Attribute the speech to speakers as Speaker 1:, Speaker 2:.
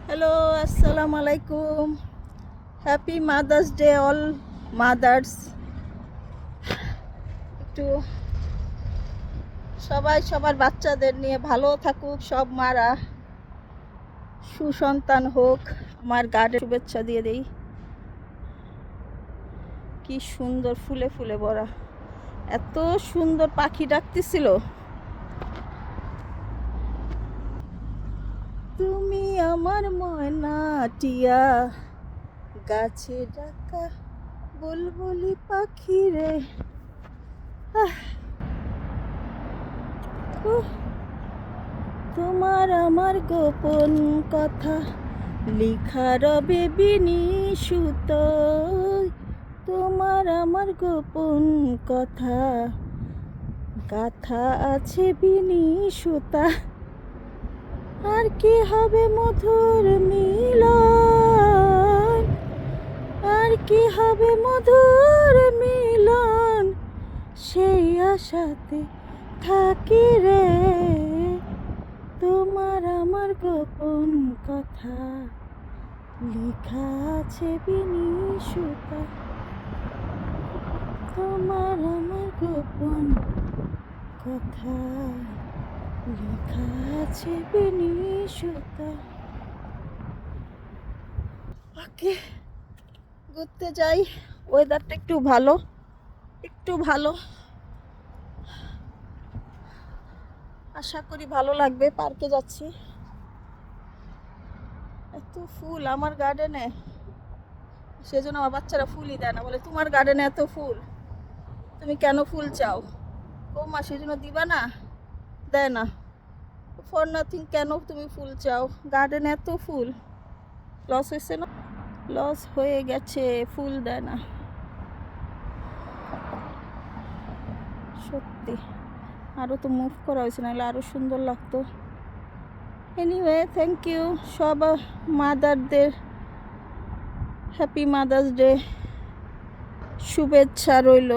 Speaker 1: Hello, আসসালামু আলাইকুম। Happy mother's day all mother's. একটু সবাই সবার বাচ্চাদের নিয়ে ভালো থাকুক, সব মারা সুসন্তান হোক। আমার গার্ডেন শুভেচ্ছা দিয়ে দেই। কি সুন্দর ফুলে ফুলে ভরা, এত সুন্দর পাখি ডাকতেছিল। তুমি আমার ময়না টিয়া, গাছে ডাকা বুলবুলি পাখি রে। তোমার আমার গোপন কথা লিখা রবে বিনি সুতোয়। তোমার আমার গোপন কথা গাথা আছে বিনি সুতা। আর কি হবে মধুর মিলন, আর কি হবে মধুর মিলন, সেই আশাতে থাকি রে। তোমার আমার গোপন কথা লেখা আছে বিনি সুতা। তোমার আমার গোপন কথা লেখা আছে বিনি সুতা। ওকে, ঘুরতে যাই। ওয়েদারটা একটু ভালো, একটু ভালো। আশা করি ভালো লাগবে। পার্কে যাচ্ছি। এত ফুল আমার গার্ডেনে, সেজন্য আমার বাচ্চারা ফুলই দেয় না, বলে তোমার গার্ডেনে এত ফুল, তুমি কেন ফুল চাও? ও মা, সেজন্য দিবা না? দেয় না। ফর নাথিং কেন তুমি ফুল চাও? গার্ডেনে এত ফুল, লস হয়েছে না? লস হয়ে গেছে, ফুল দেয় না। সত্যি আরও তো মুভ করা হয়েছে, নাহলে আরও সুন্দর লাগতো। এনিওয়ে, থ্যাংক ইউ সব মাদারদের। হ্যাপি মাদার্স ডে শুভেচ্ছা রইল।